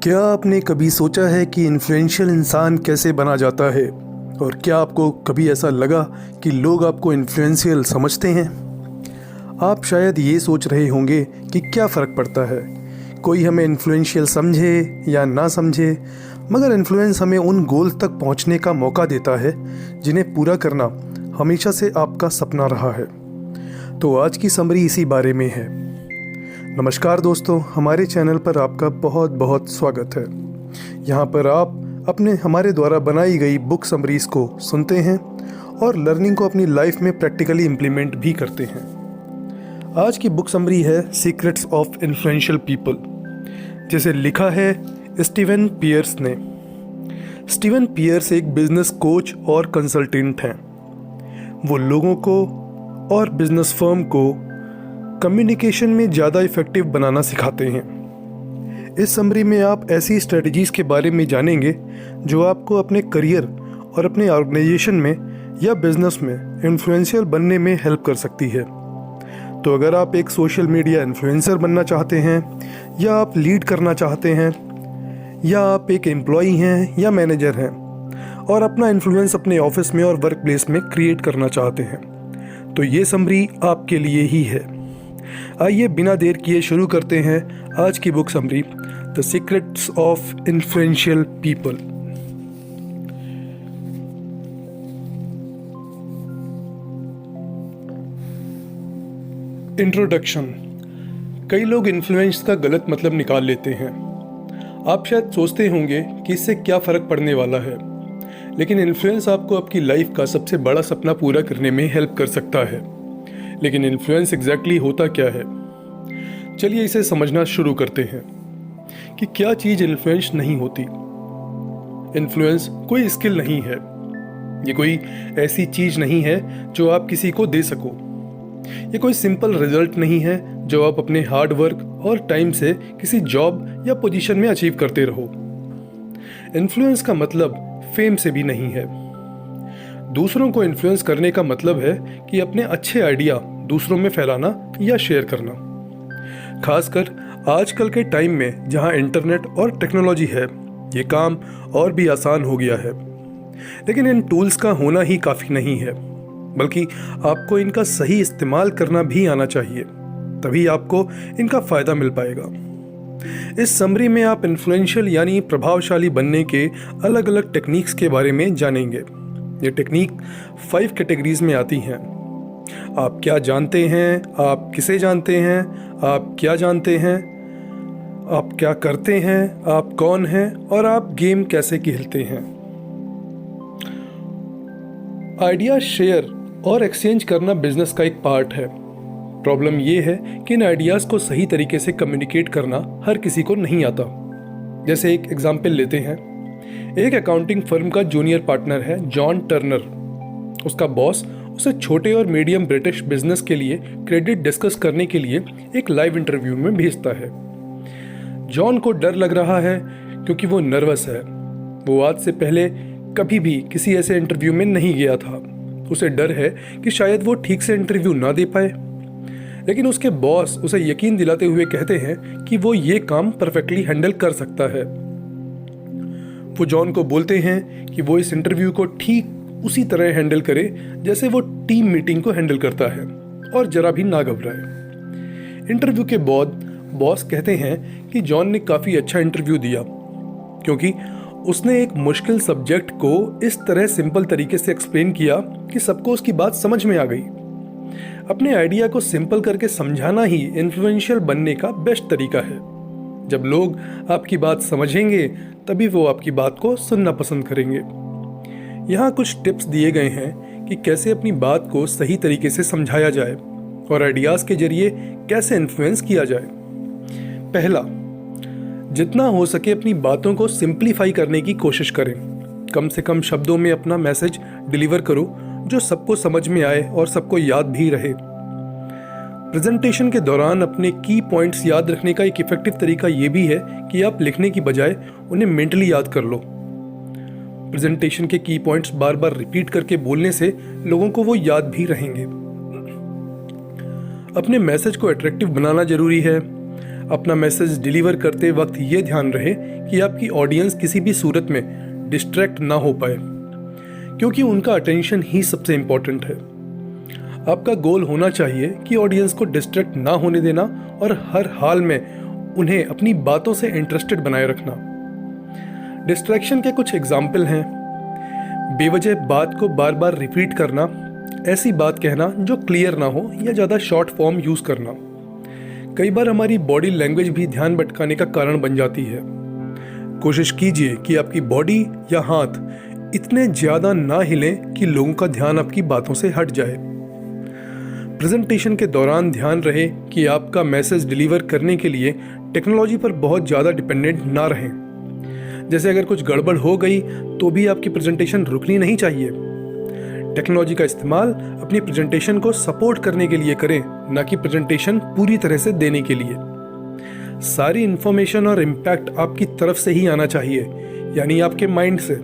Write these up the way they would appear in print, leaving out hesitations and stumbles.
क्या आपने कभी सोचा है कि इन्फ्लुएंशियल इंसान कैसे बना जाता है? और क्या आपको कभी ऐसा लगा कि लोग आपको इन्फ्लुएंशियल समझते हैं? आप शायद ये सोच रहे होंगे कि क्या फ़र्क पड़ता है, कोई हमें इन्फ्लुएंशियल समझे या ना समझे, मगर इन्फ्लुएंस हमें उन गोल तक पहुंचने का मौका देता है जिन्हें पूरा करना हमेशा से आपका सपना रहा है। तो आज की समरी इसी बारे में है। नमस्कार दोस्तों, हमारे चैनल पर आपका बहुत बहुत स्वागत है। यहाँ पर आप हमारे द्वारा बनाई गई बुक समरीज़ को सुनते हैं और लर्निंग को अपनी लाइफ में प्रैक्टिकली इम्प्लीमेंट भी करते हैं। आज की बुक समरी है सीक्रेट्स ऑफ इन्फ्लुएंशियल पीपल, जिसे लिखा है स्टीवन पियर्स ने। स्टीवन पियर्स एक बिजनेस कोच और कंसल्टेंट हैं। वो लोगों को और बिजनेस फर्म को कम्युनिकेशन में ज़्यादा इफ़ेक्टिव बनाना सिखाते हैं। इस समरी में आप ऐसी स्ट्रेटजीज़ के बारे में जानेंगे जो आपको अपने करियर और अपने ऑर्गेनाइजेशन में या बिजनेस में इन्फ्लुएंशियल बनने में हेल्प कर सकती है। तो अगर आप एक सोशल मीडिया इन्फ्लुएंसर बनना चाहते हैं, या आप लीड करना चाहते हैं, या आप एक एम्प्लॉई हैं या मैनेजर हैं और अपना इन्फ्लुएंस अपने ऑफिस में और वर्क प्लेस में क्रिएट करना चाहते हैं, तो ये समरी आपके लिए ही है। आइए बिना देर किए शुरू करते हैं आज की book summary, the secrets of influential people. Introduction. कई लोग इन्फ्लुएंस का गलत मतलब निकाल लेते हैं। आप शायद सोचते होंगे कि इससे क्या फ़र्क पड़ने वाला है, लेकिन इन्फ्लुएंस आपको आपकी लाइफ का सबसे बड़ा सपना पूरा करने में हेल्प कर सकता है। लेकिन इन्फ्लुएंस एग्जैक्टली होता क्या है? चलिए इसे समझना शुरू करते हैं कि क्या चीज़ इन्फ्लुएंस नहीं होती। इन्फ्लुएंस कोई स्किल नहीं है, ये कोई ऐसी चीज़ नहीं है जो आप किसी को दे सको। ये कोई सिंपल रिजल्ट नहीं है जो आप अपने हार्ड वर्क और टाइम से किसी जॉब या पोजीशन में अचीव करते रहो। इन्फ्लुएंस का मतलब फेम से भी नहीं है। दूसरों को इन्फ्लुएंस करने का मतलब है कि अपने अच्छे आइडिया दूसरों में फैलाना या शेयर करना। खासकर आजकल के टाइम में जहां इंटरनेट और टेक्नोलॉजी है, ये काम और भी आसान हो गया है। लेकिन इन टूल्स का होना ही काफ़ी नहीं है, बल्कि आपको इनका सही इस्तेमाल करना भी आना चाहिए, तभी आपको इनका फ़ायदा मिल पाएगा। इस समरी में आप इन्फ्लुएंशियल यानी प्रभावशाली बनने के अलग अलग टेक्निक्स के बारे में जानेंगे। ये टेक्निक 5 कैटेगरीज में आती हैं। आप क्या जानते हैं, आप किसे जानते हैं, आप क्या जानते हैं, आप क्या करते हैं, आप कौन हैं और आप गेम कैसे खेलते हैं। आइडिया शेयर और एक्सचेंज करना बिजनेस का एक पार्ट है। प्रॉब्लम यह है कि इन आइडियाज़ को सही तरीके से कम्युनिकेट करना हर किसी को नहीं आता। जैसे एक एग्जाम्पल लेते हैं। एक अकाउंटिंग फर्म का जूनियर पार्टनर है जॉन टर्नर। उसका बॉस उसे छोटे और मीडियम ब्रिटिश बिजनेस के लिए क्रेडिट डिस्कस करने के लिए एक लाइव इंटरव्यू में भेजता है। जॉन को डर लग रहा है क्योंकि वो नर्वस है। वो आज से पहले कभी भी किसी ऐसे इंटरव्यू में नहीं गया था। उसे डर है कि शायद वो ठीक से इंटरव्यू ना दे पाए। लेकिन उसके बॉस उसे यकीन दिलाते हुए कहते हैं कि वो ये काम परफेक्टली हैंडल कर सकता है। वो जॉन को बोलते हैं कि वो इस इंटरव्यू को ठीक उसी तरह हैंडल करे जैसे वो टीम मीटिंग को हैंडल करता है और जरा भी ना घबराए। इंटरव्यू के बाद बॉस कहते हैं कि जॉन ने काफ़ी अच्छा इंटरव्यू दिया, क्योंकि उसने एक मुश्किल सब्जेक्ट को इस तरह सिंपल तरीके से एक्सप्लेन किया कि सबको उसकी बात समझ में आ गई। अपने आइडिया को सिंपल करके समझाना ही इन्फ्लुएंशियल बनने का बेस्ट तरीका है। जब लोग आपकी बात समझेंगे तभी वो आपकी बात को सुनना पसंद करेंगे। यहाँ कुछ टिप्स दिए गए हैं कि कैसे अपनी बात को सही तरीके से समझाया जाए और आइडियाज़ के जरिए कैसे इन्फ्लुएंस किया जाए। पहला, जितना हो सके अपनी बातों को सिंप्लीफाई करने की कोशिश करें। कम से कम शब्दों में अपना मैसेज डिलीवर करो जो सबको समझ में आए और सबको याद भी रहे। प्रेजेंटेशन के दौरान अपने की पॉइंट्स याद रखने का एक इफेक्टिव तरीका ये भी है कि आप लिखने की बजाय उन्हें मेंटली याद कर लो। प्रेजेंटेशन के की पॉइंट्स बार बार रिपीट करके बोलने से लोगों को वो याद भी रहेंगे। अपने मैसेज को अट्रैक्टिव बनाना जरूरी है। अपना मैसेज डिलीवर करते वक्त ये ध्यान रहे कि आपकी ऑडियंस किसी भी सूरत में डिस्ट्रैक्ट ना हो पाए, क्योंकि उनका अटेंशन ही सबसे इम्पोर्टेंट है। आपका गोल होना चाहिए कि ऑडियंस को डिस्ट्रैक्ट ना होने देना और हर हाल में उन्हें अपनी बातों से इंटरेस्टेड बनाए रखना। डिस्ट्रैक्शन के कुछ एग्जाम्पल हैं: बेवजह बात को बार बार रिपीट करना, ऐसी बात कहना जो क्लियर ना हो या ज़्यादा शॉर्ट फॉर्म यूज़ करना। कई बार हमारी बॉडी लैंग्वेज भी ध्यान भटकाने का कारण बन जाती है। कोशिश कीजिए कि आपकी बॉडी या हाथ इतने ज़्यादा ना हिलें कि लोगों का ध्यान आपकी बातों से हट जाए। प्रेजेंटेशन के दौरान ध्यान रहे कि आपका मैसेज डिलीवर करने के लिए टेक्नोलॉजी पर बहुत ज़्यादा डिपेंडेंट ना रहें। जैसे अगर कुछ गड़बड़ हो गई तो भी आपकी प्रेजेंटेशन रुकनी नहीं चाहिए। टेक्नोलॉजी का इस्तेमाल अपनी प्रेजेंटेशन को सपोर्ट करने के लिए करें, ना कि प्रेजेंटेशन पूरी तरह से देने के लिए। सारी इन्फॉर्मेशन और इम्पैक्ट आपकी तरफ से ही आना चाहिए, यानी आपके माइंड से।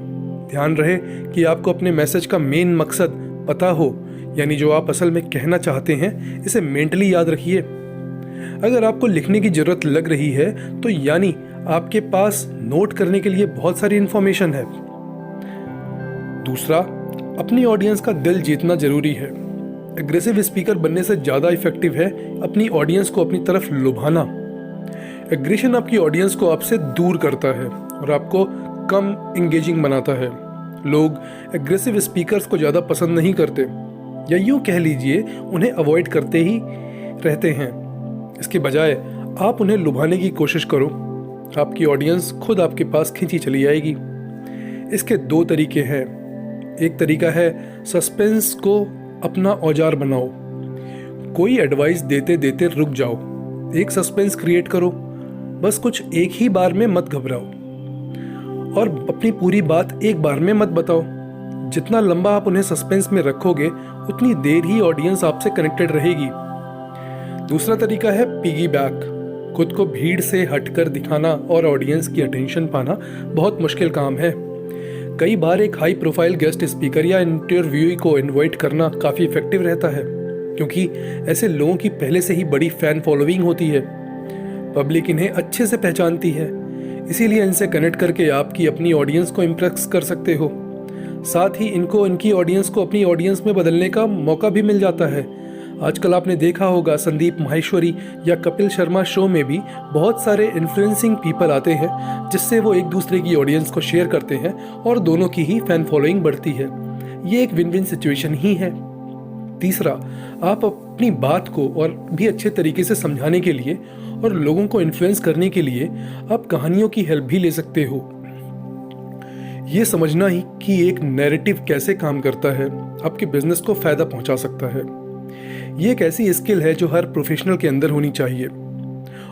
ध्यान रहे कि आपको अपने मैसेज का मेन मकसद पता हो, यानी जो आप असल में कहना चाहते हैं, इसे मेंटली याद रखिए। अगर आपको लिखने की जरूरत लग रही है तो यानी आपके पास नोट करने के लिए बहुत सारी इन्फॉर्मेशन है। दूसरा, अपनी ऑडियंस का दिल जीतना जरूरी है। एग्रेसिव स्पीकर बनने से ज़्यादा इफेक्टिव है अपनी ऑडियंस को अपनी तरफ लुभाना। एग्रेशन आपकी ऑडियंस को आपसे दूर करता है और आपको कम इंगेजिंग बनाता है। लोग एग्रेसिव स्पीकर्स को ज़्यादा पसंद नहीं करते, या यूँ कह लीजिए उन्हें अवॉइड करते ही रहते हैं। इसके बजाय आप उन्हें लुभाने की कोशिश करो, आपकी ऑडियंस खुद आपके पास खींची चली आएगी। इसके दो तरीके हैं। एक तरीका है सस्पेंस को अपना औजार बनाओ। कोई एडवाइस देते देते रुक जाओ, एक सस्पेंस क्रिएट करो, बस कुछ एक ही बार में मत घबराओ और अपनी पूरी बात एक बार में मत बताओ। जितना लंबा आप उन्हें सस्पेंस में रखोगे उतनी देर ही ऑडियंस आपसे कनेक्टेड रहेगी। दूसरा तरीका है पिगीबैक। खुद को भीड़ से हटकर दिखाना और ऑडियंस की अटेंशन पाना बहुत मुश्किल काम है। कई बार एक हाई प्रोफाइल गेस्ट स्पीकर या इंटरव्यूई को इनवाइट करना काफ़ी इफेक्टिव रहता है, क्योंकि ऐसे लोगों की पहले से ही बड़ी फैन फॉलोइंग होती है। पब्लिक इन्हें अच्छे से पहचानती है, इसीलिए इनसे कनेक्ट करके आपकी अपनी ऑडियंस को इम्प्रेस कर सकते हो। साथ ही इनको इनकी ऑडियंस को अपनी ऑडियंस में बदलने का मौका भी मिल जाता है। आजकल आपने देखा होगा संदीप माहेश्वरी या कपिल शर्मा शो में भी बहुत सारे इन्फ्लुएंसिंग पीपल आते हैं, जिससे वो एक दूसरे की ऑडियंस को शेयर करते हैं और दोनों की ही फैन फॉलोइंग बढ़ती है। ये एक विन विन सिचुएशन ही है। तीसरा, आप अपनी बात को और भी अच्छे तरीके से समझाने के लिए और लोगों को इन्फ्लुएंस करने के लिए आप कहानियों की हेल्प भी ले सकते हो। ये समझना ही कि एक नैरेटिव कैसे काम करता है आपके बिजनेस को फायदा पहुंचा सकता है। ये एक ऐसी स्किल है जो हर प्रोफेशनल के अंदर होनी चाहिए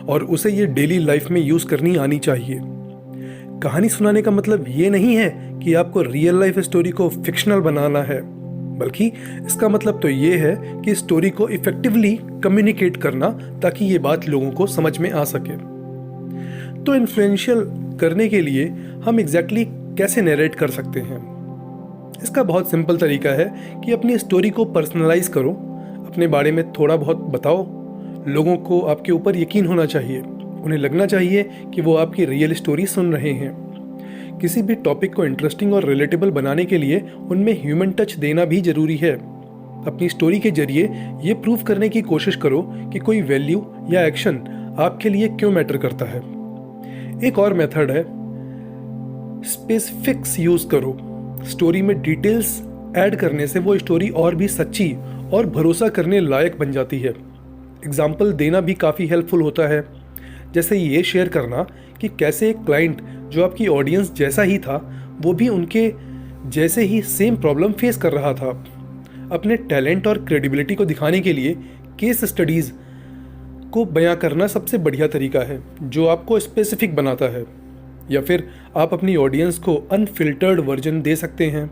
और उसे ये डेली लाइफ में यूज करनी आनी चाहिए। कहानी सुनाने का मतलब ये नहीं है कि आपको रियल लाइफ स्टोरी को फिक्शनल बनाना है, बल्कि इसका मतलब तो ये है कि स्टोरी को इफेक्टिवली कम्युनिकेट करना, ताकि ये बात लोगों को समझ में आ सके। तो इन्फ्लुएंशियल करने के लिए हम एग्जैक्टली कैसे नरेट कर सकते हैं? इसका बहुत सिंपल तरीका है कि अपनी स्टोरी को पर्सनलाइज करो, अपने बारे में थोड़ा बहुत बताओ। लोगों को आपके ऊपर यकीन होना चाहिए, उन्हें लगना चाहिए कि वो आपकी रियल स्टोरी सुन रहे हैं। किसी भी टॉपिक को इंटरेस्टिंग और रिलेटेबल बनाने के लिए उनमें ह्यूमन टच देना भी जरूरी है। अपनी स्टोरी के जरिए ये प्रूव करने की कोशिश करो कि कोई वैल्यू या एक्शन आपके लिए क्यों मैटर करता है। एक और मेथड है स्पेसिफिक्स यूज करो। स्टोरी में डिटेल्स ऐड करने से वो स्टोरी और भी सच्ची और भरोसा करने लायक बन जाती है। एग्जाम्पल देना भी काफ़ी हेल्पफुल होता है, जैसे ये शेयर करना कि कैसे एक क्लाइंट जो आपकी ऑडियंस जैसा ही था, वो भी उनके जैसे ही सेम प्रॉब्लम फेस कर रहा था। अपने टैलेंट और क्रेडिबिलिटी को दिखाने के लिए केस स्टडीज़ को बयां करना सबसे बढ़िया तरीका है, जो आपको स्पेसिफिक बनाता है। या फिर आप अपनी ऑडियंस को अनफिल्टर्ड वर्जन दे सकते हैं।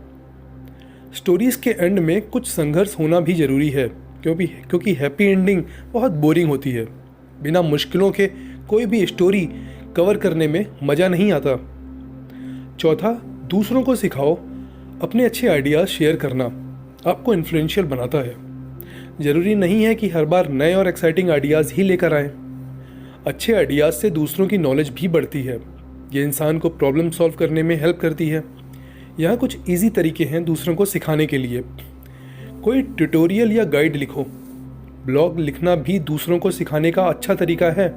स्टोरीज़ के एंड में कुछ संघर्ष होना भी ज़रूरी है, क्योंकि हैप्पी एंडिंग बहुत बोरिंग होती है। बिना मुश्किलों के कोई भी स्टोरी कवर करने में मज़ा नहीं आता। चौथा, दूसरों को सिखाओ। अपने अच्छे आइडियाज़ शेयर करना आपको इन्फ्लुएंशियल बनाता है। ज़रूरी नहीं है कि हर बार नए और एक्साइटिंग आइडियाज़ ही लेकर आएँ। अच्छे आइडियाज़ से दूसरों की नॉलेज भी बढ़ती है। ये इंसान को प्रॉब्लम सॉल्व करने में हेल्प करती है। यहाँ कुछ इजी तरीके हैं दूसरों को सिखाने के लिए। कोई ट्यूटोरियल या गाइड लिखो। ब्लॉग लिखना भी दूसरों को सिखाने का अच्छा तरीका है।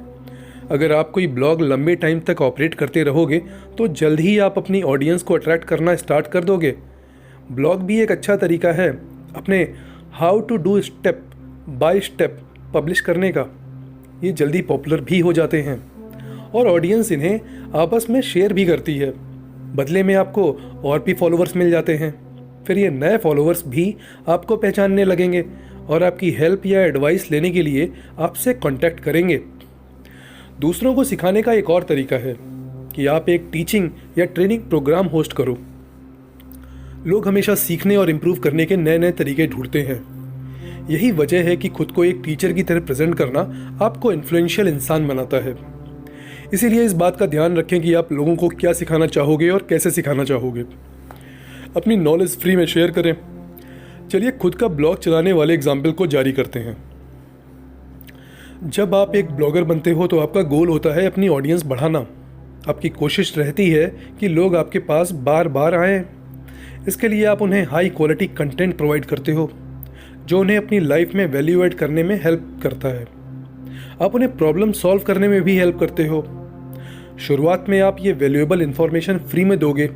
अगर आप कोई ब्लॉग लंबे टाइम तक ऑपरेट करते रहोगे तो जल्द ही आप अपनी ऑडियंस को अट्रैक्ट करना स्टार्ट कर दोगे। ब्लॉग भी एक अच्छा तरीका है अपने how to do step by step publish करने का। ये जल्दी पॉपुलर भी हो जाते हैं और ऑडियंस इन्हें आपस में शेयर भी करती है। बदले में आपको और भी फॉलोअर्स मिल जाते हैं। फिर ये नए फॉलोअर्स भी आपको पहचानने लगेंगे और आपकी हेल्प या एडवाइस लेने के लिए आपसे कांटेक्ट करेंगे। दूसरों को सिखाने का एक और तरीका है कि आप एक टीचिंग या ट्रेनिंग प्रोग्राम होस्ट करो। लोग हमेशा सीखने और इम्प्रूव करने के नए नए तरीके ढूंढते हैं। यही वजह है कि खुद को एक टीचर की तरह प्रेजेंट करना आपको इन्फ्लुएंशियल इंसान बनाता है। इसीलिए इस बात का ध्यान रखें कि आप लोगों को क्या सिखाना चाहोगे और कैसे सिखाना चाहोगे। अपनी नॉलेज फ्री में शेयर करें। चलिए खुद का ब्लॉग चलाने वाले एग्जाम्पल को जारी करते हैं। जब आप एक ब्लॉगर बनते हो तो आपका गोल होता है अपनी ऑडियंस बढ़ाना। आपकी कोशिश रहती है कि लोग आपके पास बार बार आएँ। इसके लिए आप उन्हें हाई क्वालिटी कंटेंट प्रोवाइड करते हो जो उन्हें अपनी लाइफ में वैल्यू ऐड करने में हेल्प करता है। आप उन्हें प्रॉब्लम सॉल्व करने में भी हेल्प करते हो। शुरुआत में आप ये वैल्यूएबल इंफॉर्मेशन फ्री में दोगे,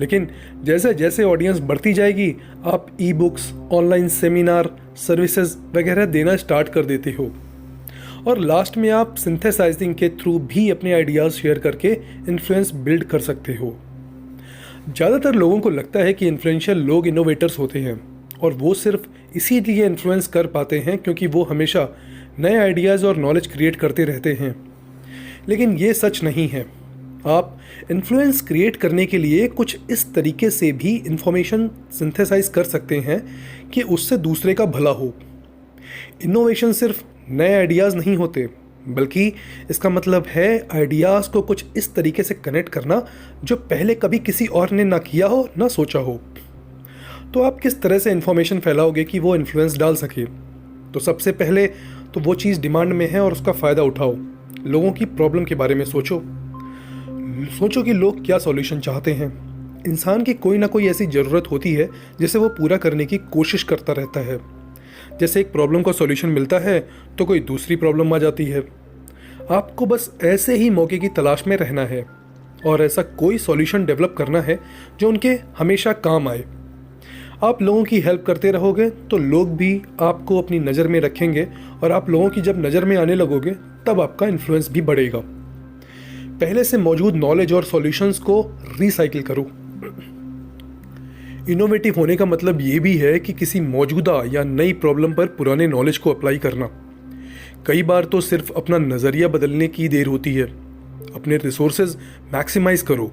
लेकिन जैसे जैसे ऑडियंस बढ़ती जाएगी आप e books, online seminar, services वगैरह देना स्टार्ट कर देते हो। और लास्ट में आप सिंथेसाइजिंग के थ्रू भी अपने आइडियाज़ शेयर करके इन्फ्लुएंस बिल्ड कर सकते हो। ज़्यादातर लोगों को लगता है कि इन्फ्लुएंशियल लोग इनोवेटर्स होते हैं और वो सिर्फ इसीलिए इन्फ्लुएंस कर पाते हैं क्योंकि वो हमेशा नए आइडियाज़ और नॉलेज क्रिएट करते रहते हैं। लेकिन ये सच नहीं है। आप इन्फ्लुएंस क्रिएट करने के लिए कुछ इस तरीके से भी इंफॉर्मेशन सिंथेसाइज कर सकते हैं कि उससे दूसरे का भला हो। इनोवेशन सिर्फ नए आइडियाज़ नहीं होते, बल्कि इसका मतलब है आइडियाज़ को कुछ इस तरीके से कनेक्ट करना जो पहले कभी किसी और ने ना किया हो ना सोचा हो। तो आप किस तरह से इन्फॉर्मेशन फैलाओगे कि वो इन्फ्लुएंस डाल सके? तो सबसे पहले तो वो चीज़ डिमांड में है और उसका फ़ायदा उठाओ। लोगों की प्रॉब्लम के बारे में सोचो कि लोग क्या सॉल्यूशन चाहते हैं। इंसान की कोई ना कोई ऐसी ज़रूरत होती है जिसे वो पूरा करने की कोशिश करता रहता है। जैसे एक प्रॉब्लम का सॉल्यूशन मिलता है तो कोई दूसरी प्रॉब्लम आ जाती है। आपको बस ऐसे ही मौके की तलाश में रहना है और ऐसा कोई सॉल्यूशन डेवलप करना है जो उनके हमेशा काम आए। आप लोगों की हेल्प करते रहोगे तो लोग भी आपको अपनी नज़र में रखेंगे और आप लोगों की जब नज़र में आने लगोगे तब आपका इन्फ्लुएंस भी बढ़ेगा। पहले से मौजूद नॉलेज और सॉल्यूशंस को रिसाइकिल करो। इनोवेटिव होने का मतलब ये भी है कि किसी मौजूदा या नई प्रॉब्लम पर पुराने नॉलेज को अप्लाई करना। कई बार तो सिर्फ अपना नज़रिया बदलने की देर होती है। अपने रिसोर्सेज मैक्सिमाइज करो।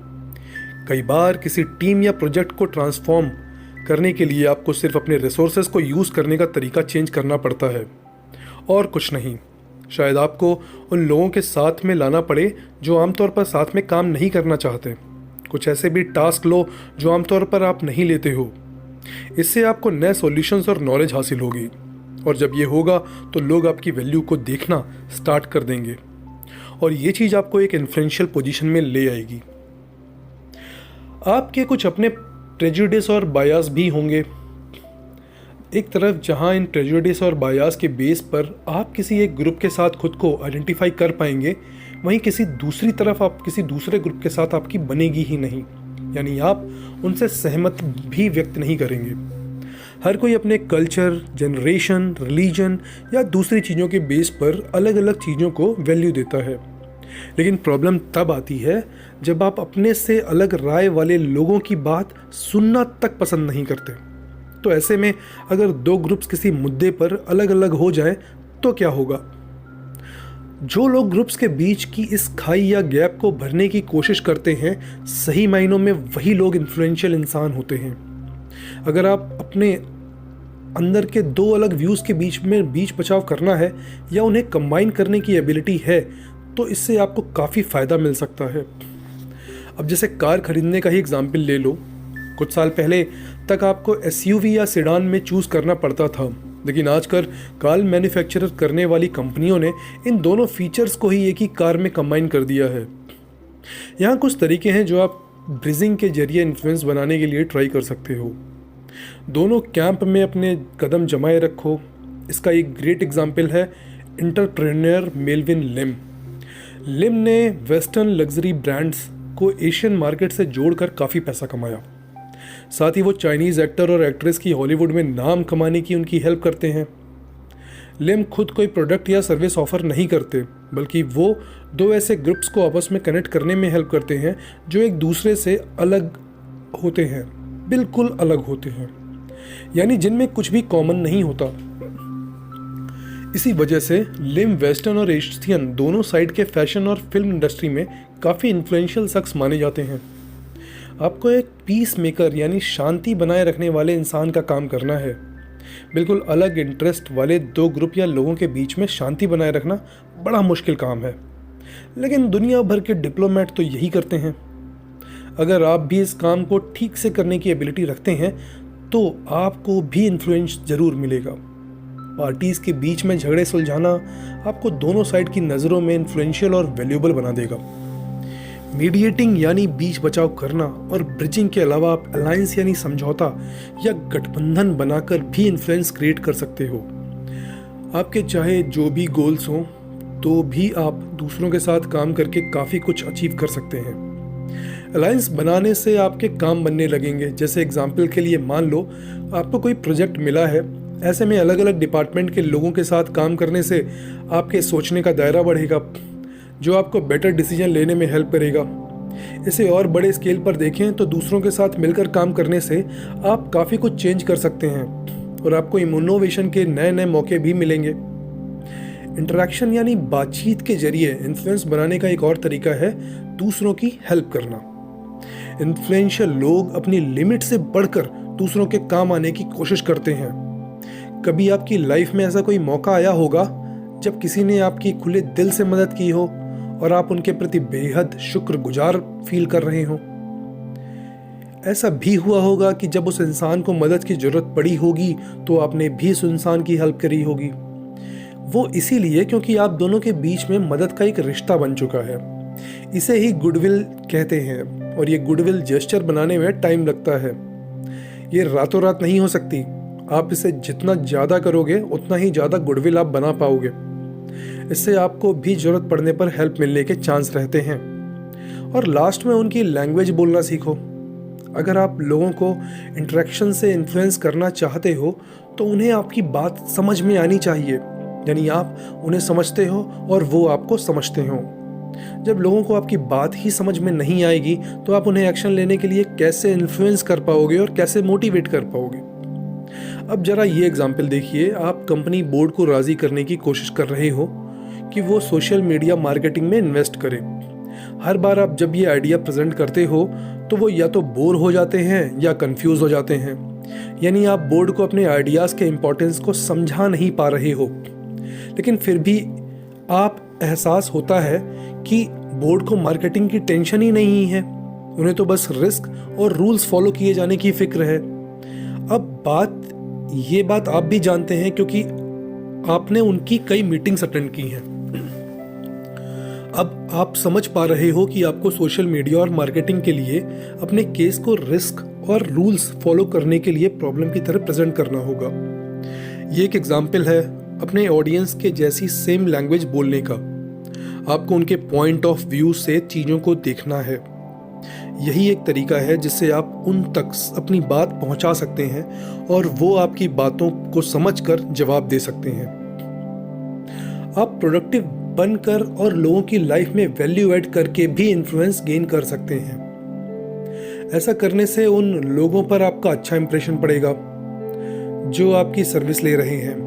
कई बार किसी टीम या प्रोजेक्ट को ट्रांसफॉर्म करने के लिए आपको सिर्फ अपने रिसोर्सेज को यूज़ करने का तरीका चेंज करना पड़ता है और कुछ नहीं। शायद आपको उन लोगों के साथ में लाना पड़े जो आमतौर पर साथ में काम नहीं करना चाहते। कुछ ऐसे भी टास्क लो जो आमतौर पर आप नहीं लेते हो। इससे आपको नए सॉल्यूशंस और नॉलेज हासिल होगी और जब ये होगा तो लोग आपकी वैल्यू को देखना स्टार्ट कर देंगे और ये चीज़ आपको एक इन्फ्लुएंशियल पोजीशन में ले आएगी। आपके कुछ अपने प्रेजुडिस और बायास भी होंगे। एक तरफ जहां इन प्रेजुडिस और बायास के बेस पर आप किसी एक ग्रुप के साथ खुद को आइडेंटिफाई कर पाएंगे, वहीं किसी दूसरी तरफ आप किसी दूसरे ग्रुप के साथ आपकी बनेगी ही नहीं, यानी आप उनसे सहमत भी व्यक्त नहीं करेंगे। हर कोई अपने कल्चर, जनरेशन, रिलीजन या दूसरी चीज़ों के बेस पर अलग अलग चीज़ों को वैल्यू देता है। लेकिन प्रॉब्लम तब आती है जब आप अपने से अलग राय वाले लोगों की बात सुनना तक पसंद नहीं करते। तो ऐसे में अगर दो ग्रुप्स किसी मुद्दे पर अलग अलग हो जाएं तो क्या होगा? जो लोग ग्रुप्स के बीच की इस खाई या गैप को भरने की कोशिश करते हैं, सही मायनों में वही लोग इन्फ्लुएंशियल इंसान होते हैं। अगर आप अपने अंदर के दो अलग व्यूज़ के बीच बचाव करना है या उन्हें कंबाइन करने की एबिलिटी है तो इससे आपको काफ़ी फ़ायदा मिल सकता है। अब जैसे कार खरीदने का ही एग्जाम्पल ले लो। कुछ साल पहले तक आपको एसयूवी या सेडान में चूज़ करना पड़ता था। लेकिन आजकल कार मैन्युफैक्चरर करने वाली कंपनियों ने इन दोनों फीचर्स को ही एक ही कार में कंबाइन कर दिया है। यहाँ कुछ तरीके हैं जो आप ब्रिजिंग के जरिए इन्फ्लुएंस बनाने के लिए ट्राई कर सकते हो। दोनों कैंप में अपने कदम जमाए रखो। इसका एक ग्रेट एग्जाम्पल है एंटरप्रेन्योर मेल्विन लिम। लिम ने वेस्टर्न लग्जरी ब्रांड्स को एशियन मार्केट से जोड़कर काफ़ी पैसा कमाया। साथ ही वो चाइनीज़ एक्टर और एक्ट्रेस की हॉलीवुड में नाम कमाने की उनकी हेल्प करते हैं। लिम खुद कोई प्रोडक्ट या सर्विस ऑफर नहीं करते, बल्कि वो दो ऐसे ग्रुप्स को आपस में कनेक्ट करने में हेल्प करते हैं जो एक दूसरे से अलग होते हैं, बिल्कुल अलग होते हैं, यानी जिनमें कुछ भी कॉमन नहीं होता। इसी वजह से लिम वेस्टर्न और एशियन दोनों साइड के फैशन और फिल्म इंडस्ट्री में काफ़ी इन्फ्लुएंशियल शख्स माने जाते हैं। आपको एक पीस मेकर यानी शांति बनाए रखने वाले इंसान का काम करना है। बिल्कुल अलग इंटरेस्ट वाले दो ग्रुप या लोगों के बीच में शांति बनाए रखना बड़ा मुश्किल काम है, लेकिन दुनिया भर के डिप्लोमेट तो यही करते हैं। अगर आप भी इस काम को ठीक से करने की एबिलिटी रखते हैं तो आपको भी इन्फ्लुएंस जरूर मिलेगा। पार्टीज के बीच में झगड़े सुलझाना आपको दोनों साइड की नज़रों में इन्फ्लुएंशियल और वैल्यूएबल बना देगा। मीडिएटिंग यानी बीच बचाव करना और ब्रिजिंग के अलावा आप अलायंस यानी समझौता या गठबंधन बनाकर भी इन्फ्लुएंस क्रिएट कर सकते हो। आपके चाहे जो भी गोल्स हों तो भी आप दूसरों के साथ काम करके काफ़ी कुछ अचीव कर सकते हैं। अलायंस बनाने से आपके काम बनने लगेंगे। जैसे एग्जाम्पल के लिए मान लो आपको कोई प्रोजेक्ट मिला है, ऐसे में अलग अलग डिपार्टमेंट के लोगों के साथ काम करने से आपके सोचने का दायरा बढ़ेगा, जो आपको बेटर डिसीजन लेने में हेल्प करेगा। इसे और बड़े स्केल पर देखें तो दूसरों के साथ मिलकर काम करने से आप काफ़ी कुछ चेंज कर सकते हैं और आपको इनोवेशन के नए नए मौके भी मिलेंगे। इंटरेक्शन यानी बातचीत के जरिए इन्फ्लुएंस बनाने का एक और तरीका है दूसरों की हेल्प करना। इन्फ्लुएंशियल लोग अपनी लिमिट से बढ़कर दूसरों के काम आने की कोशिश करते हैं। कभी आपकी लाइफ में ऐसा कोई मौका आया होगा जब किसी ने आपकी खुले दिल से मदद की हो और आप उनके प्रति बेहद शुक्रगुजार फील कर रहे हो। ऐसा भी हुआ होगा कि जब उस इंसान को मदद की जरूरत पड़ी होगी तो आपने भी उस इंसान की हेल्प करी होगी। वो इसीलिए क्योंकि आप दोनों के बीच में मदद का एक रिश्ता बन चुका है। इसे ही गुडविल कहते हैं और ये गुडविल जेस्चर बनाने में टाइम लगता है। ये रातों रात नहीं हो सकती। आप इसे जितना ज़्यादा करोगे उतना ही ज़्यादा गुडविल आप बना पाओगे। इससे आपको भी ज़रूरत पड़ने पर हेल्प मिलने के चांस रहते हैं। और लास्ट में उनकी लैंग्वेज बोलना सीखो। अगर आप लोगों को इंटरेक्शन से इन्फ्लुएंस करना चाहते हो तो उन्हें आपकी बात समझ में आनी चाहिए, यानी आप उन्हें समझते हो और वो आपको समझते हो। जब लोगों को आपकी बात ही समझ में नहीं आएगी तो आप उन्हें एक्शन लेने के लिए कैसे इन्फ्लुएंस कर पाओगे और कैसे मोटिवेट कर पाओगे। अब जरा ये एग्जाम्पल देखिए। आप कंपनी बोर्ड को राजी करने की कोशिश कर रहे हो कि वो सोशल मीडिया मार्केटिंग में इन्वेस्ट करे। हर बार आप जब ये आइडिया प्रेजेंट करते हो तो वो या तो बोर हो जाते हैं या कंफ्यूज हो जाते हैं, यानी आप बोर्ड को अपने आइडियाज़ के इम्पोर्टेंस को समझा नहीं पा रहे हो। लेकिन फिर भी आप एहसास होता है कि बोर्ड को मार्केटिंग की टेंशन ही नहीं है, उन्हें तो बस रिस्क और रूल्स फॉलो किए जाने की फिक्र है। अब ये बात आप भी जानते हैं क्योंकि आपने उनकी कई मीटिंग्स अटेंड की हैं। अब आप समझ पा रहे हो कि आपको सोशल मीडिया और मार्केटिंग के लिए अपने केस को रिस्क और रूल्स फॉलो करने के लिए प्रॉब्लम की तरह प्रेजेंट करना होगा। ये एक एग्जाम्पल है अपने ऑडियंस के जैसी सेम लैंग्वेज बोलने का। आपको उनके पॉइंट ऑफ व्यू से चीज़ों को देखना है। यही एक तरीका है जिससे आप उन तक अपनी बात पहुंचा सकते हैं और वो आपकी बातों को समझकर जवाब दे सकते हैं। आप प्रोडक्टिव बनकर और लोगों की लाइफ में वैल्यू ऐड करके भी इन्फ्लुएंस गेन कर सकते हैं। ऐसा करने से उन लोगों पर आपका अच्छा इंप्रेशन पड़ेगा जो आपकी सर्विस ले रहे हैं।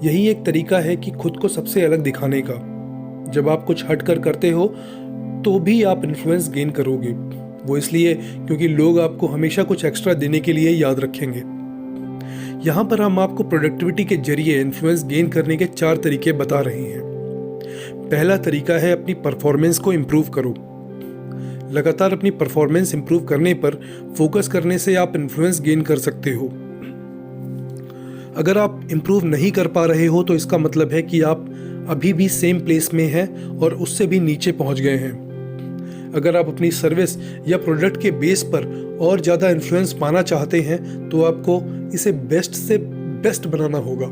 यही एक तरीका है कि खुद को सबसे अलग दिखाने का। जब आप कुछ हटकर करते हो तो भी आप इन्फ्लुएंस गेन करोगे। वो इसलिए क्योंकि लोग आपको हमेशा कुछ एक्स्ट्रा देने के लिए याद रखेंगे। यहाँ पर हम आपको प्रोडक्टिविटी के जरिए इन्फ्लुएंस गेन करने के 4 तरीके बता रहे हैं। पहला तरीका है अपनी परफॉर्मेंस को इम्प्रूव करो। लगातार अपनी परफॉर्मेंस इम्प्रूव करने पर फोकस करने से आप इन्फ्लुएंस गेन कर सकते हो। अगर आप इम्प्रूव नहीं कर पा रहे हो तो इसका मतलब है कि आप अभी भी सेम प्लेस में हैं और उससे भी नीचे पहुंच गए हैं। अगर आप अपनी सर्विस या प्रोडक्ट के बेस पर और ज़्यादा इन्फ्लुएंस पाना चाहते हैं तो आपको इसे बेस्ट से बेस्ट बनाना होगा।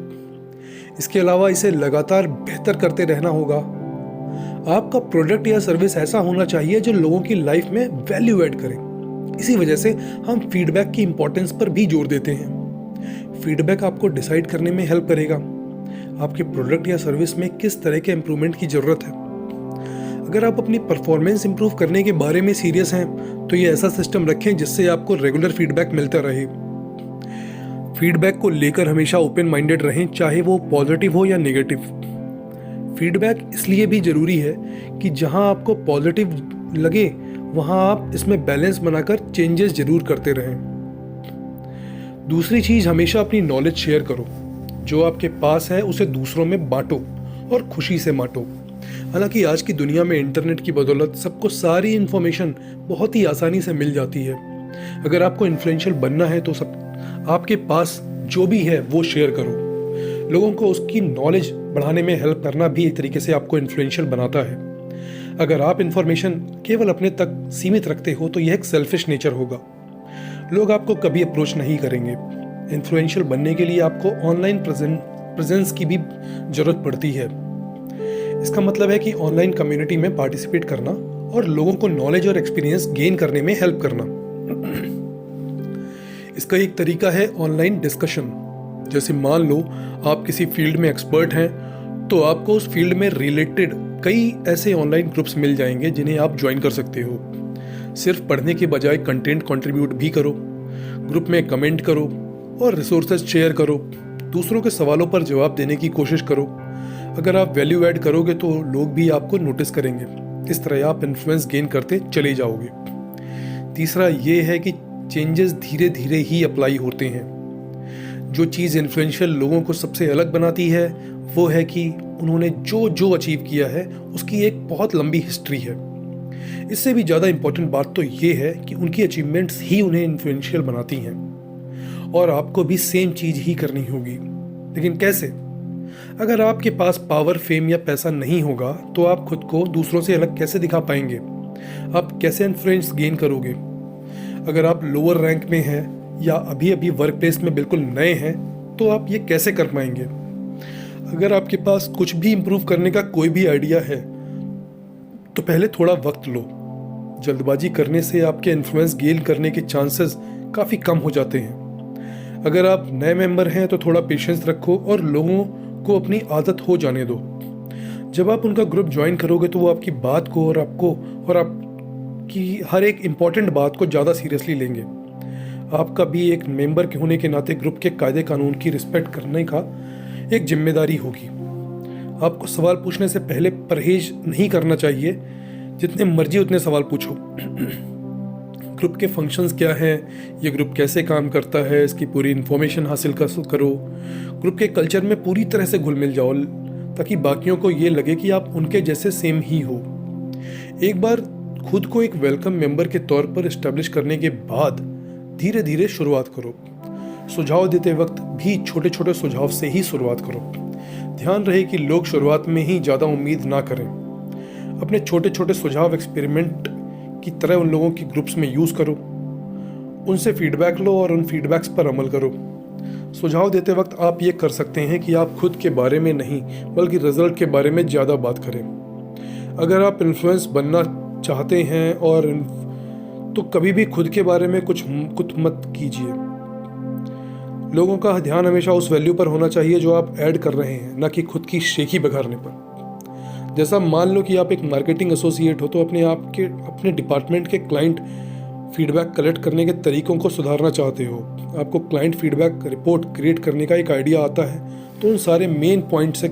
इसके अलावा इसे लगातार बेहतर करते रहना होगा। आपका प्रोडक्ट या सर्विस ऐसा होना चाहिए जो लोगों की लाइफ में वैल्यू ऐड करे। इसी वजह से हम फीडबैक की इंपॉर्टेंस पर भी जोर देते हैं। फीडबैक आपको डिसाइड करने में हेल्प करेगा आपके प्रोडक्ट या सर्विस में किस तरह के इंप्रूवमेंट की ज़रूरत है। अगर आप अपनी परफॉर्मेंस इंप्रूव करने के बारे में सीरियस हैं तो ये ऐसा सिस्टम रखें जिससे आपको रेगुलर फीडबैक मिलता रहे। फीडबैक को लेकर हमेशा ओपन माइंडेड रहें, चाहे वो पॉजिटिव हो या नेगेटिव। फीडबैक इसलिए भी ज़रूरी है कि जहां आपको पॉजिटिव लगे वहां आप इसमें बैलेंस बनाकर चेंजेस जरूर करते रहें। दूसरी चीज़, हमेशा अपनी नॉलेज शेयर करो। जो आपके पास है उसे दूसरों में बांटो और खुशी से बांटो। हालांकि आज की दुनिया में इंटरनेट की बदौलत सबको सारी इन्फॉर्मेशन बहुत ही आसानी से मिल जाती है। अगर आपको इन्फ्लुएंशियल बनना है तो सब आपके पास जो भी है वो शेयर करो। लोगों को उसकी नॉलेज बढ़ाने में हेल्प करना भी एक तरीके से आपको इन्फ्लुएंशियल बनाता है। अगर आप इन्फॉर्मेशन केवल अपने तक सीमित रखते हो तो यह एक सेल्फिश नेचर होगा। लोग आपको कभी अप्रोच नहीं करेंगे। इन्फ्लुएंशियल बनने के लिए आपको ऑनलाइन प्रेजेंस की भी जरूरत पड़ती है। इसका मतलब है कि ऑनलाइन कम्युनिटी में पार्टिसिपेट करना और लोगों को नॉलेज और एक्सपीरियंस गेन करने में हेल्प करना। इसका एक तरीका है ऑनलाइन डिस्कशन। जैसे मान लो आप किसी फील्ड में एक्सपर्ट हैं तो आपको उस फील्ड में रिलेटेड कई ऐसे ऑनलाइन ग्रुप्स मिल जाएंगे जिन्हें आप ज्वाइन कर सकते हो। सिर्फ पढ़ने के बजाय कंटेंट कंट्रीब्यूट भी करो, ग्रुप में कमेंट करो और रिसोर्सेज शेयर करो। दूसरों के सवालों पर जवाब देने की कोशिश करो। अगर आप वैल्यू ऐड करोगे तो लोग भी आपको नोटिस करेंगे। इस तरह आप इन्फ्लुएंस गेन करते चले जाओगे। तीसरा ये है कि चेंजेस धीरे धीरे ही अप्लाई होते हैं। जो चीज़ इन्फ्लुएंशियल लोगों को सबसे अलग बनाती है वो है कि उन्होंने जो जो अचीव किया है उसकी एक बहुत लंबी हिस्ट्री है। इससे भी ज़्यादा इम्पोर्टेंट बात तो ये है कि उनकी अचीवमेंट्स ही उन्हें इन्फ्लुएंशियल बनाती हैं और आपको भी सेम चीज़ ही करनी होगी। लेकिन कैसे? अगर आपके पास पावर, फेम या पैसा नहीं होगा तो आप खुद को दूसरों से अलग कैसे दिखा पाएंगे? आप कैसे इन्फ्लुएंस गेन करोगे? अगर आप लोअर रैंक में हैं या अभी अभी वर्क प्लेस में बिल्कुल नए हैं तो आप ये कैसे कर पाएंगे? अगर आपके पास कुछ भी इम्प्रूव करने का कोई भी आइडिया है तो पहले थोड़ा वक्त लो। जल्दबाजी करने से आपके इन्फ्लुएंस गेन करने के चांसेस काफ़ी कम हो जाते हैं। अगर आप नए मेंबर हैं तो थोड़ा पेशेंस रखो और लोगों को अपनी आदत हो जाने दो। जब आप उनका ग्रुप ज्वाइन करोगे तो वो आपकी बात को और आपकी हर एक इम्पॉर्टेंट बात को ज़्यादा सीरियसली लेंगे। आपका भी एक मेंबर के होने के नाते ग्रुप के कायदे कानून की रिस्पेक्ट करने का एक जिम्मेदारी होगी। आपको सवाल पूछने से पहले परहेज नहीं करना चाहिए। जितने मर्जी उतने सवाल पूछो। ग्रुप के फंक्शंस क्या हैं, ये ग्रुप कैसे काम करता है, इसकी पूरी इन्फॉर्मेशन हासिल करो। ग्रुप के कल्चर में पूरी तरह से घुल मिल जाओ ताकि बाकियों को ये लगे कि आप उनके जैसे सेम ही हो। एक बार खुद को एक वेलकम मेंबर के तौर पर इस्टेब्लिश करने के बाद धीरे धीरे शुरुआत करो। सुझाव देते वक्त भी छोटे छोटे सुझाव से ही शुरुआत करो। ध्यान रहे कि लोग शुरुआत में ही ज़्यादा उम्मीद ना करें। अपने छोटे छोटे सुझाव एक्सपेरिमेंट की तरह उन लोगों की ग्रुप्स में यूज़ करो। उनसे फीडबैक लो और उन फीडबैक्स पर अमल करो। सुझाव देते वक्त आप ये कर सकते हैं कि आप खुद के बारे में नहीं बल्कि रिजल्ट के बारे में ज़्यादा बात करें। अगर आप इन्फ्लुएंस बनना चाहते हैं और तो कभी भी खुद के बारे में कुछ मत कीजिए। लोगों का ध्यान हमेशा उस वैल्यू पर होना चाहिए जो आप ऐड कर रहे हैं, ना कि खुद की शेखी बघारने पर। जैसा मान लो कि आप एक मार्केटिंग एसोसिएट हो तो अपने डिपार्टमेंट के क्लाइंट फीडबैक कलेक्ट करने के तरीकों को सुधारना चाहते हो। आपको क्लाइंट फीडबैक रिपोर्ट क्रिएट करने का एक आइडिया आता है तो उन सारे मेन पॉइंट से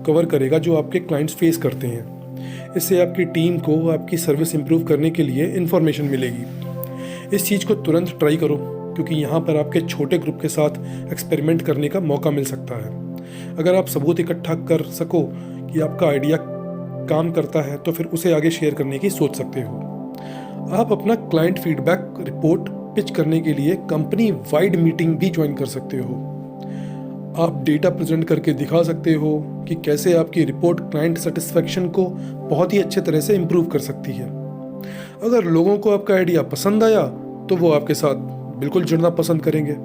कवर करेगा जो आपके क्लाइंट्स फेस करते हैं। इससे आपकी टीम को आपकी सर्विस इंप्रूव करने के लिए इन्फॉर्मेशन मिलेगी। इस चीज़ को तुरंत ट्राई करो क्योंकि यहाँ पर आपके छोटे ग्रुप के साथ एक्सपेरिमेंट करने का मौका मिल सकता है। अगर आप सबूत इकट्ठा कर सको कि आपका आइडिया काम करता है तो फिर उसे आगे शेयर करने की सोच सकते हो। आप अपना क्लाइंट फीडबैक रिपोर्ट पिच करने के लिए कंपनी वाइड मीटिंग भी ज्वाइन कर सकते हो। आप डेटा प्रेजेंट करके दिखा सकते हो कि कैसे आपकी रिपोर्ट क्लाइंट सेटिस्फेक्शन को बहुत ही अच्छे तरह से इम्प्रूव कर सकती है। अगर लोगों को आपका आइडिया पसंद आया तो वो आपके साथ बिल्कुल जुड़ना पसंद करेंगे,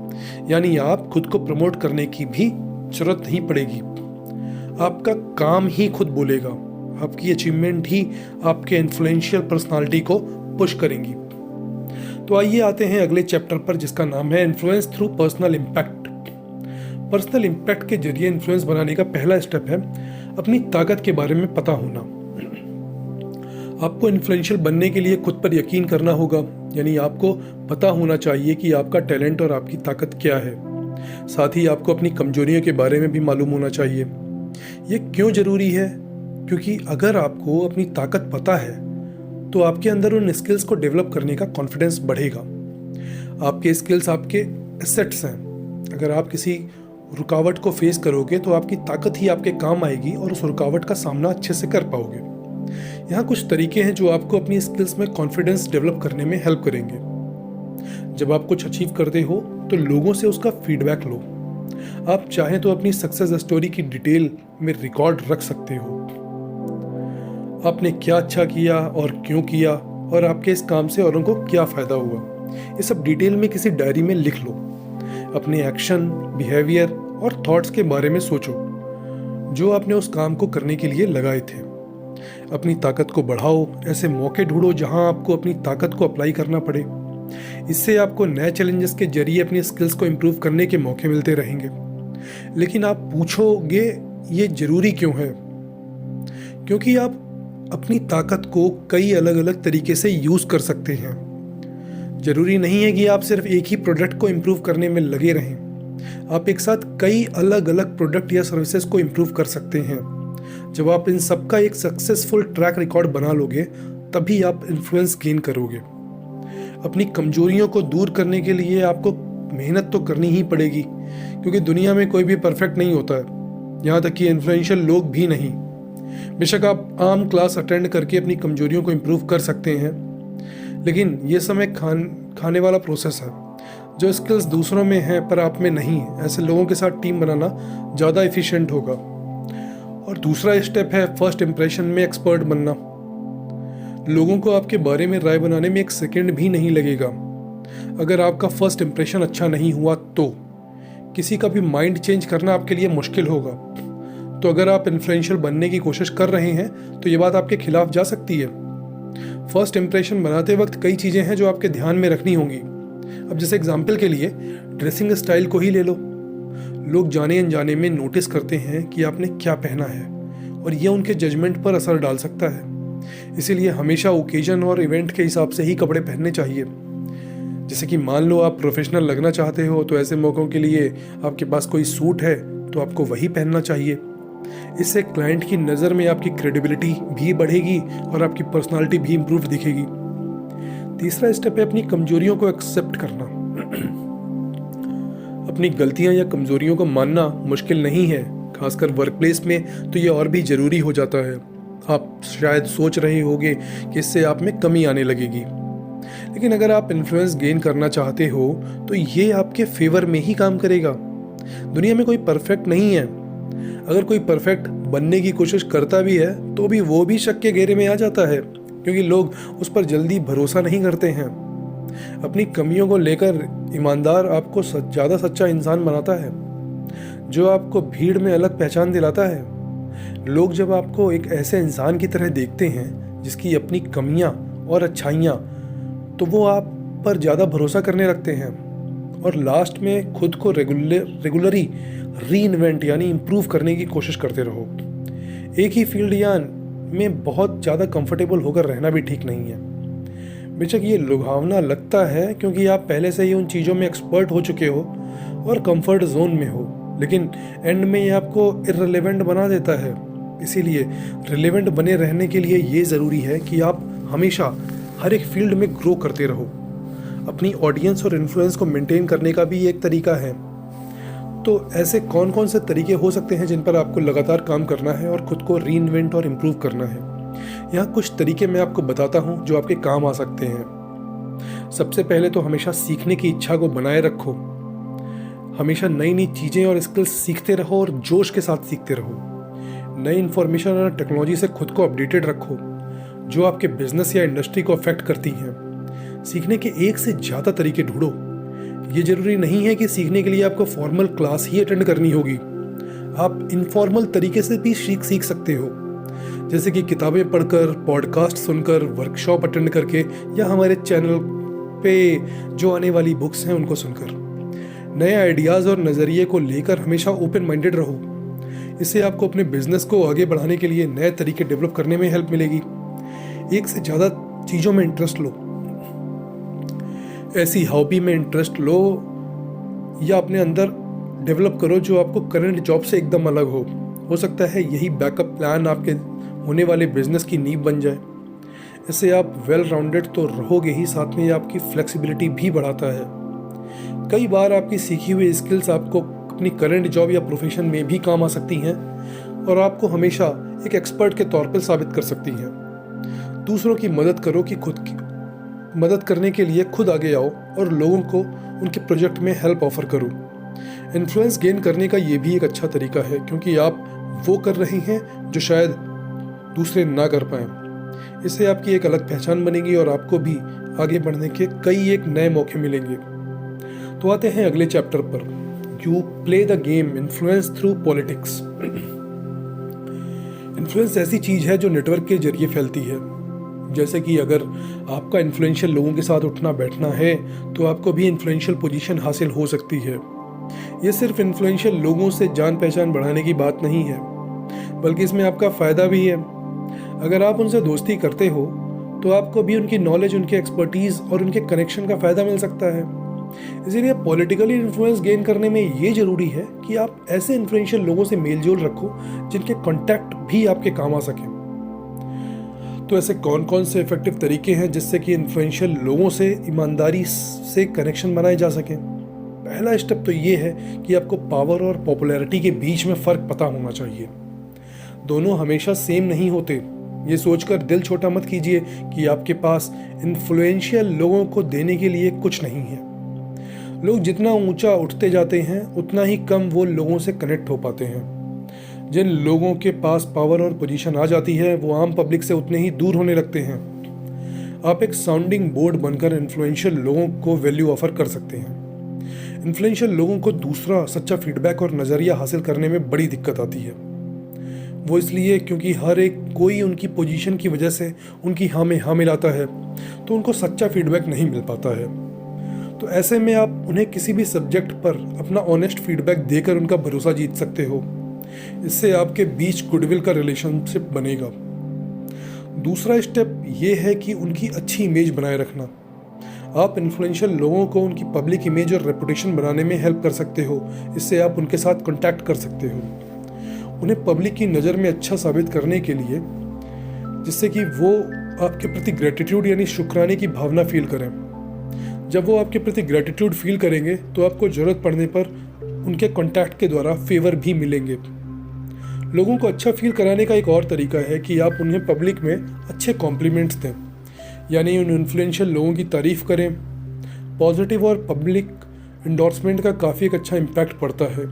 यानी आप खुद को प्रमोट करने की भी जरूरत नहीं पड़ेगी। आपका काम ही खुद बोलेगा, आपकी अचीवमेंट ही आपके इन्फ्लुएंशियल पर्सनालिटी को पुश करेंगी। तो आइए आते हैं अगले चैप्टर पर, जिसका नाम है influence through personal impact. Personal impact के जरिए इन्फ्लुएंस बनाने का पहला स्टेप है अपनी ताकत के बारे में पता होना। आपको इन्फ्लुएंशियल बनने के लिए खुद पर यकीन करना होगा, यानी आपको पता होना चाहिए कि आपका टैलेंट और आपकी ताकत क्या है। साथ ही आपको अपनी कमजोरियों के बारे में भी मालूम होना चाहिए। ये क्यों जरूरी है? क्योंकि अगर आपको अपनी ताकत पता है तो आपके अंदर उन स्किल्स को डेवलप करने का कॉन्फिडेंस बढ़ेगा। आपके स्किल्स आपके एसेट्स हैं। अगर आप किसी रुकावट को फेस करोगे तो आपकी ताकत ही आपके काम आएगी और उस रुकावट का सामना अच्छे से कर पाओगे। यहाँ कुछ तरीके हैं जो आपको अपनी स्किल्स में कॉन्फिडेंस डेवलप करने में हेल्प करेंगे। जब आप कुछ अचीव करते हो तो लोगों से उसका फीडबैक लो। आप चाहें तो अपनी सक्सेस स्टोरी की डिटेल में रिकॉर्ड रख सकते हो। आपने क्या अच्छा किया और क्यों किया, और आपके इस काम से औरों को क्या फ़ायदा हुआ, ये सब डिटेल में किसी डायरी में लिख लो। अपने एक्शन, बिहेवियर और थॉट्स के बारे में सोचो जो आपने उस काम को करने के लिए लगाए थे। अपनी ताकत को बढ़ाओ, ऐसे मौके ढूंढो जहां आपको अपनी ताकत को अप्लाई करना पड़े। इससे आपको नए चैलेंजेस के जरिए अपनी स्किल्स को इम्प्रूव करने के मौके मिलते रहेंगे। लेकिन आप पूछोगे ये जरूरी क्यों है? क्योंकि आप अपनी ताकत को कई अलग अलग तरीके से यूज कर सकते हैं। जरूरी नहीं है कि आप सिर्फ एक ही प्रोडक्ट को इम्प्रूव करने में लगे रहें। आप एक साथ कई अलग अलग प्रोडक्ट या सर्विसेज को इम्प्रूव कर सकते हैं। जब आप इन सब का एक सक्सेसफुल ट्रैक रिकॉर्ड बना लोगे तभी आप इन्फ्लुएंस गेन करोगे। अपनी कमजोरियों को दूर करने के लिए आपको मेहनत तो करनी ही पड़ेगी, क्योंकि दुनिया में कोई भी परफेक्ट नहीं होता है, यहाँ तक कि इन्फ्लुएंशियल लोग भी नहीं। बेशक आप आम क्लास अटेंड करके अपनी कमजोरियों को इम्प्रूव कर सकते हैं, लेकिन ये समय खाने वाला प्रोसेस है। जो स्किल्स दूसरों में है पर आप में नहीं, ऐसे लोगों के साथ टीम बनाना ज़्यादा एफिशिएंट होगा। और दूसरा स्टेप है फर्स्ट इंप्रेशन में एक्सपर्ट बनना। लोगों को आपके बारे में राय बनाने में एक सेकंड भी नहीं लगेगा। अगर आपका फर्स्ट इंप्रेशन अच्छा नहीं हुआ तो किसी का भी माइंड चेंज करना आपके लिए मुश्किल होगा। तो अगर आप इन्फ्लुएंशियल बनने की कोशिश कर रहे हैं तो ये बात आपके खिलाफ जा सकती है। फर्स्ट इंप्रेशन बनाते वक्त कई चीज़ें हैं जो आपके ध्यान में रखनी होंगी। अब जैसे एग्जाम्पल के लिए ड्रेसिंग स्टाइल को ही ले लो। लोग जाने अनजाने में नोटिस करते हैं कि आपने क्या पहना है और ये उनके जजमेंट पर असर डाल सकता है। इसीलिए हमेशा ओकेजन और इवेंट के हिसाब से ही कपड़े पहनने चाहिए। जैसे कि मान लो आप प्रोफेशनल लगना चाहते हो तो ऐसे मौक़ों के लिए आपके पास कोई सूट है तो आपको वही पहनना चाहिए। इससे क्लाइंट की नज़र में आपकी क्रेडिबिलिटी भी बढ़ेगी और आपकी पर्सनालिटी भी इम्प्रूव दिखेगी। तीसरा स्टेप है अपनी कमजोरियों को एक्सेप्ट करना। अपनी गलतियां या कमजोरियों को मानना मुश्किल नहीं है, खासकर वर्क प्लेस में तो ये और भी ज़रूरी हो जाता है। आप शायद सोच रहे होंगे कि इससे आप में कमी आने लगेगी, लेकिन अगर आप इन्फ्लुएंस गेन करना चाहते हो तो ये आपके फेवर में ही काम करेगा। दुनिया में कोई परफेक्ट नहीं है। अगर कोई परफेक्ट बनने की कोशिश करता भी है तो भी वो भी शक के घेरे में आ जाता है, क्योंकि लोग उस पर जल्दी भरोसा नहीं करते हैं। अपनी कमियों को लेकर ईमानदार आपको ज़्यादा सच्चा इंसान बनाता है, जो आपको भीड़ में अलग पहचान दिलाता है। लोग जब आपको एक ऐसे इंसान की तरह देखते हैं जिसकी अपनी कमियां और अच्छाइयां, तो वो आप पर ज़्यादा भरोसा करने लगते हैं और लास्ट में खुद को रेगुलरी रीइन्वेंट यानी इम्प्रूव करने की कोशिश करते रहो। एक ही फील्ड या में बहुत ज़्यादा कंफर्टेबल होकर रहना भी ठीक नहीं है। बेशक ये लुभावना लगता है क्योंकि आप पहले से ही उन चीज़ों में एक्सपर्ट हो चुके हो और कंफर्ट जोन में हो, लेकिन एंड में ये आपको इररिलेवेंट बना देता है। इसीलिए रिलेवेंट बने रहने के लिए ये ज़रूरी है कि आप हमेशा हर एक फील्ड में ग्रो करते रहो। अपनी ऑडियंस और इन्फ्लुएंस को मेंटेन करने का भी एक तरीका है। तो ऐसे कौन कौन से तरीके हो सकते हैं जिन पर आपको लगातार काम करना है और खुद को रीइन्वेंट और इम्प्रूव करना है? यहाँ कुछ तरीके मैं आपको बताता हूँ जो आपके काम आ सकते हैं। सबसे पहले तो हमेशा सीखने की इच्छा को बनाए रखो। हमेशा नई नई चीज़ें और स्किल्स सीखते रहो और जोश के साथ सीखते रहो। नई इन्फॉर्मेशन और टेक्नोलॉजी से खुद को अपडेटेड रखो जो आपके बिजनेस या इंडस्ट्री को अफेक्ट करती हैं। सीखने के एक से ज़्यादा तरीके ढूंढो। ये जरूरी नहीं है कि सीखने के लिए आपको फॉर्मल क्लास ही अटेंड करनी होगी। आप इनफॉर्मल तरीके से भी सीख सकते हो, जैसे कि किताबें पढ़कर, पॉडकास्ट सुनकर, वर्कशॉप अटेंड करके या हमारे चैनल पे जो आने वाली बुक्स हैं उनको सुनकर। नए आइडियाज़ और नज़रिए को लेकर हमेशा ओपन माइंडेड रहो। इससे आपको अपने बिजनेस को आगे बढ़ाने के लिए नए तरीके डेवलप करने में हेल्प मिलेगी। एक से ज़्यादा चीज़ों में इंटरेस्ट लो, ऐसी हॉबी में इंटरेस्ट लो या अपने अंदर डेवलप करो जो आपको करंट जॉब से एकदम अलग हो सकता है यही बैकअप प्लान आपके होने वाले बिजनेस की नींव बन जाए। इससे आप वेल राउंडेड तो रहोगे ही, साथ में आपकी फ्लेक्सिबिलिटी भी बढ़ाता है। कई बार आपकी सीखी हुई स्किल्स आपको अपनी करंट जॉब या प्रोफेशन में भी काम आ सकती हैं और आपको हमेशा एक एक्सपर्ट के तौर पर साबित कर सकती हैं। दूसरों की मदद करो कि खुद की मदद करने के लिए खुद आगे आओ और लोगों को उनके प्रोजेक्ट में हेल्प ऑफर करो। इन्फ्लुएंस गेन करने का ये भी एक अच्छा तरीका है, क्योंकि आप वो कर रहे हैं जो शायद दूसरे ना कर पाएं। इससे आपकी एक अलग पहचान बनेगी और आपको भी आगे बढ़ने के कई एक नए मौके मिलेंगे। तो आते हैं अगले चैप्टर पर, you play the game influence through politics. Influence ऐसी चीज है जो नेटवर्क के जरिए फैलती है। जैसे कि अगर आपका इन्फ्लुएंशियल लोगों के साथ उठना बैठना है तो आपको भी इन्फ्लुएंशियल पोजीशन हासिल हो सकती है। ये सिर्फ इन्फ्लुएंशियल लोगों से जान पहचान बढ़ाने की बात नहीं है, बल्कि इसमें आपका फ़ायदा भी है। अगर आप उनसे दोस्ती करते हो तो आपको भी उनकी नॉलेज, उनके एक्सपर्टीज़ और उनके कनेक्शन का फ़ायदा मिल सकता है। इसीलिए पॉलिटिकली इन्फ्लुएंस गेन करने में ये ज़रूरी है कि आप ऐसे इन्फ्लुएंशियल लोगों से मेल जोल रखो जिनके कॉन्टैक्ट भी आपके काम आ सकें। तो ऐसे कौन कौन से इफेक्टिव तरीके हैं जिससे कि इन्फ्लुएंशियल लोगों से ईमानदारी से कनेक्शन बनाए जा सकें? पहला स्टेप तो ये है कि आपको पावर और पॉपुलैरिटी के बीच में फ़र्क पता होना चाहिए। दोनों हमेशा सेम नहीं होते। ये सोचकर दिल छोटा मत कीजिए कि आपके पास इन्फ्लुएंशियल लोगों को देने के लिए कुछ नहीं है। लोग जितना ऊंचा उठते जाते हैं उतना ही कम वो लोगों से कनेक्ट हो पाते हैं। जिन लोगों के पास पावर और पोजीशन आ जाती है वो आम पब्लिक से उतने ही दूर होने लगते हैं। आप एक साउंडिंग बोर्ड बनकर इन्फ्लुएंशियल लोगों को वैल्यू ऑफर कर सकते हैं। इन्फ्लुएंशियल लोगों को दूसरा सच्चा फीडबैक और नज़रिया हासिल करने में बड़ी दिक्कत आती है। वो इसलिए क्योंकि हर एक कोई उनकी पोजीशन की वजह से उनकी हाँ में हाँ मिलाता है, तो उनको सच्चा फीडबैक नहीं मिल पाता है। तो ऐसे में आप उन्हें किसी भी सब्जेक्ट पर अपना ऑनेस्ट फीडबैक देकर उनका भरोसा जीत सकते हो। इससे आपके बीच गुडविल का रिलेशनशिप बनेगा। दूसरा स्टेप ये है कि उनकी अच्छी इमेज बनाए रखना। आप इन्फ्लुएंशियल लोगों को उनकी पब्लिक इमेज और रेपुटेशन बनाने में हेल्प कर सकते हो। इससे आप उनके साथ कॉन्टैक्ट कर सकते हो, उन्हें पब्लिक की नज़र में अच्छा साबित करने के लिए, जिससे कि वो आपके प्रति ग्रेटिट्यूड यानी शुक्राने की भावना फील करें। जब वो आपके प्रति ग्रेटिट्यूड फील करेंगे तो आपको ज़रूरत पड़ने पर उनके कॉन्टैक्ट के द्वारा फेवर भी मिलेंगे। लोगों को अच्छा फील कराने का एक और तरीका है कि आप उन्हें पब्लिक में अच्छे कॉम्प्लीमेंट्स दें, यानी उन इन्फ्लुएंशियल लोगों की तारीफ़ करें। पॉजिटिव और पब्लिक इंडोर्समेंट का काफ़ी एक अच्छा इम्पैक्ट पड़ता है।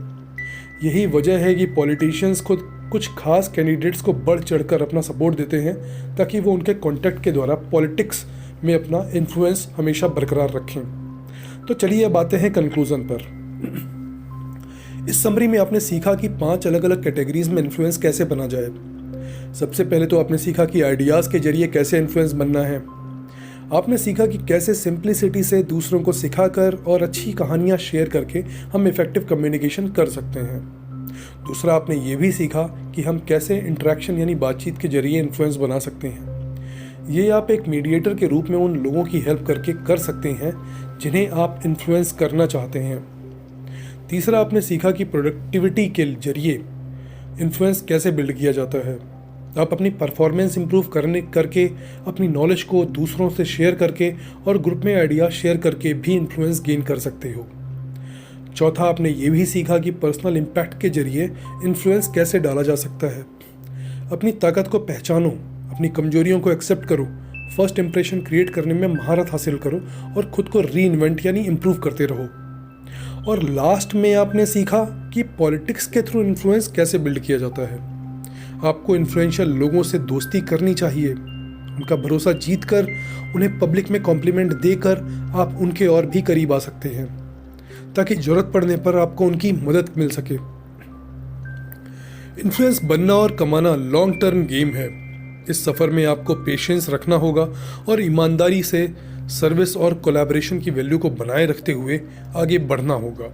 यही वजह है कि पॉलिटिशियंस खुद कुछ खास कैंडिडेट्स को बढ़ चढ़कर अपना सपोर्ट देते हैं ताकि वो उनके कॉन्टैक्ट के द्वारा पॉलिटिक्स में अपना इन्फ्लुएंस हमेशा बरकरार रखें। तो चलिए अब आते हैं कंक्लूजन पर। इस समरी में आपने सीखा कि 5 अलग अलग कैटेगरीज में इन्फ्लुएंस कैसे बना जाए। सबसे पहले तो आपने सीखा कि आइडियाज़ के जरिए कैसे इन्फ्लुएंस बनना है। आपने सीखा कि कैसे सिंप्लिसिटी से दूसरों को सिखाकर और अच्छी कहानियाँ शेयर करके हम इफेक्टिव कम्युनिकेशन कर सकते हैं। दूसरा, आपने ये भी सीखा कि हम कैसे इंटरेक्शन यानी बातचीत के जरिए इन्फ्लुएंस बना सकते हैं। ये आप एक मीडिएटर के रूप में उन लोगों की हेल्प करके कर सकते हैं जिन्हें आप इन्फ्लुएंस करना चाहते हैं। तीसरा, आपने सीखा कि प्रोडक्टिविटी के जरिए इन्फ्लुएंस कैसे बिल्ड किया जाता है। आप अपनी परफॉर्मेंस इंप्रूव करके अपनी नॉलेज को दूसरों से शेयर करके और ग्रुप में आइडियाज शेयर करके भी इन्फ्लुएंस गेन कर सकते हो। चौथा, आपने ये भी सीखा कि पर्सनल इम्पैक्ट के जरिए इन्फ्लुएंस कैसे डाला जा सकता है। अपनी ताकत को पहचानो, अपनी कमजोरियों को एक्सेप्ट करो, फर्स्ट इंप्रेशन क्रिएट करने में महारत हासिल करो और खुद को री इन्वेंट यानी इम्प्रूव करते रहो। और लास्ट में आपने सीखा कि पॉलिटिक्स के थ्रू इन्फ्लुएंस कैसे बिल्ड किया जाता है। आपको इन्फ्लुएंशियल लोगों से दोस्ती करनी चाहिए, उनका भरोसा जीतकर उन्हें पब्लिक में कॉम्प्लीमेंट देकर आप उनके और भी करीब आ सकते हैं, ताकि जरूरत पड़ने पर आपको उनकी मदद मिल सके। इन्फ्लुएंस बनना और कमाना लॉन्ग टर्म गेम है। इस सफ़र में आपको पेशेंस रखना होगा और ईमानदारी से सर्विस और कोलैबोरेशन की वैल्यू को बनाए रखते हुए आगे बढ़ना होगा।